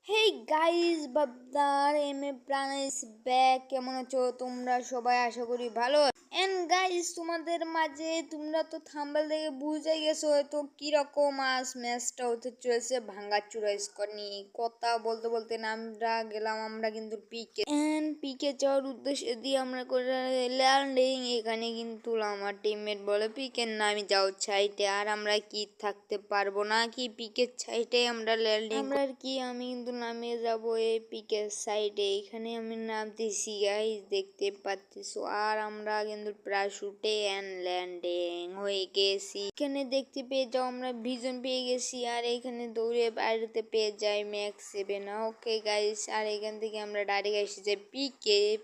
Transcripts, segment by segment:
Hey guys, বাবদার প্রাণ ইস back. কেমন আছো তোমরা সবাই? আশা করি ভালো। এন্ড গাইস, তোমাদের মাঝে তোমরা তো থাম্বনেল দেখে বুঝে গেছো হয়তো কিরকম আজ ম্যাচটা হতে চলেছে। ভাঙ্গাচুরা স্কোর নিয়ে কথা বলতে বলতে আমরা কিন্তু পিকে যাওয়ার উদ্দেশ্যে দিয়ে আমরা করে ল্যান্ডিং। এখানে কিন্তু আমার টিমমেট বলে পিকের নামে যাও সাইটে, আর আমরা কি থাকতে পারবো না কি পিকের সাইটে আমরা ল্যান্ডিং আমি কিন্তু নামিয়ে যাব এই পিকের সাইডে। এখানে আমি নামতেছি গাইস, দেখতে পাচ্ছিস। আর আমরা কিন্তু প্যারাশুটে এন্ড ল্যান্ডিং হয়ে গেছি। এখানে দেখতে পেয়ে যাও আমরা ভিজন পেয়ে গেছি, আর এখানে দৌড়ে বাইরেতে পেয়ে যাই ম্যাক্স 7। ওকে গাইস, আর এখান থেকে আমরা ডাইরেক্ট এসে যাই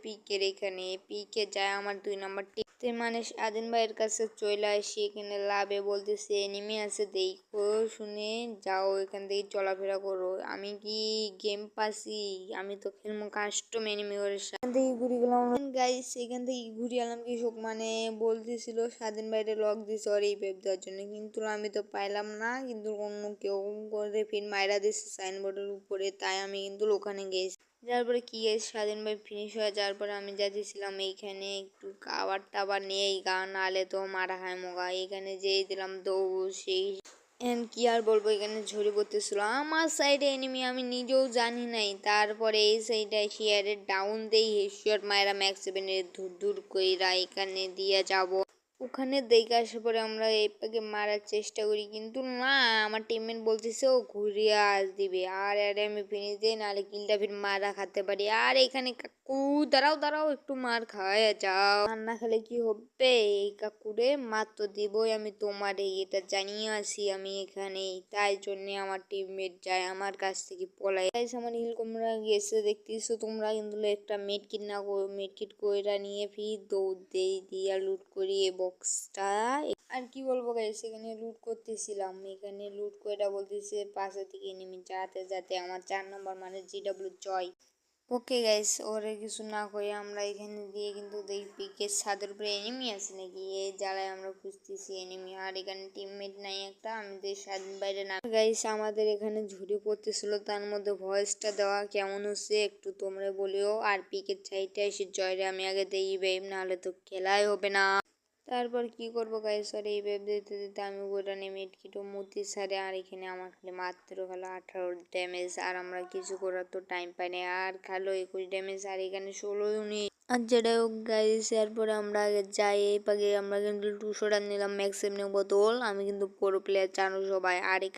পিকের এখানে পিকে যায় আমার 2 নম্বর টিম। মানে স্বাধীন ভাইয়ের কাছে চলে আসি। এখানে লাভে বলতেছে এনিমি আছে, দেখো শুনে যাও, এখান থেকে চলাফেরা করো। আমি কি গেম পাসি? আমি তো খেলবো কাস্টম এনিমি করে। এখান থেকে ঘুরে গেলাম গাইস, এখান থেকে ঘুরে এলাম কৃষক মানে বলতেছিল স্বাধীন ভাইরে লক দিছে ওর এই পেপ দেওয়ার জন্য, কিন্তু আমি তো পাইলাম না। কিন্তু অন্য কেউ করে ফির মাইরা দিচ্ছে সাইনবোর্ডের উপরে, তাই আমি কিন্তু ওখানে গেছি। যার পরে কি গেছে স্বাধীন ভাই ফিনিশ হয়ে যাওয়ার পরে আমি যাচ্ছিলাম এইখানে একটু খাবার টাবার নিয়ে, এই গান আলে তো মারা হয় মোগা। এখানে যেই দিলাম দৌড় সেই কি আর বলবো, এখানে ঝরে পড়তেছিল আমার সাইডে এনিমি, আমি নিজেও জানি নাই। তারপরে এই সাইডে শেয়ারে ডাউন দেই হেডশট মায়েরা ম্যাক্স 7 দূর কইরা এখানে দিয়ে যাব। ওখানে দেখে আসার পরে আমরা এই পাকে মারার চেষ্টা করি, কিন্তু না, আমার টিমমেট বলতেছে ও ঘুরিয়ে আস দিবে, আর আমি ফিনিশ দিই, নাহলে কিলটা ফির মারা খাতে পারি। আর এখানে কাকু দাঁড়াও একটু মার খাওয়া যাও, আর না খেলে কি হবে? এই কাকুরে মার তো দিবই আমি, তোমার এটা জানিয়ে আসি আমি এখানে, তাই জন্যে আমার টিমমেট যায় আমার কাছ থেকে পলাই। আমার হিল কোমরা গেছে দেখতেছো তোমরা, কিন্তু একটা মেডকিট কইরা নিয়ে ফির দৌড় দেই দিয়া লুট করি বক্সটা। আর কি বলবো গাইস, এখানে লুট করতেছিলাম, এখানে লুট কইরা বলতেছে পাশে থেকে নেমে যাতে আমার 4 নম্বর মানে জিডব্লিউ জয়। ওকে গাইস, ওরে কিছু না করে আমরা এখানে দিয়ে কিন্তু দেখি পিকের ছাদের উপরে এনিমি আছে নাকি, এই জ্বালায় আমরা খুঁজতেছি এনিমি। আর এখানে টিমমেট নাই একটা, আমাদের স্বাধীন বাইরে না গাইস, আমাদের এখানে ঝুড়ি পড়তেছিল, তার মধ্যে ভয়েসটা দেওয়া কেমন হচ্ছে একটু তোমরা বলিও। আর পিকের সাইডে এসে জয়রে আমি আগে দেই বেম, নাহলে তো খেলাই হবে না। তারপর কি করবো গাইস, আর এই বেব দিতে দিতে আমি গোটা নেমে কিটো মূর্তি সারে। আর এখানে আমার খালি মাত্র খেলো 18 ড্যামেজ, আর আমরা কিছু করার তো টাইম পাই না। আর খালো 21 ড্যামেজ, আর এখানে 16 ইউনিট। আর যেটা হোক গাইস, এরপরে আমরা আগে যাই এই পাগে আমরা কিন্তু 200 রান নিলাম ম্যাক্স 7 বোতল। আমি কিন্তু পুরো প্লেয়ার জানো সবাই। আর এখানে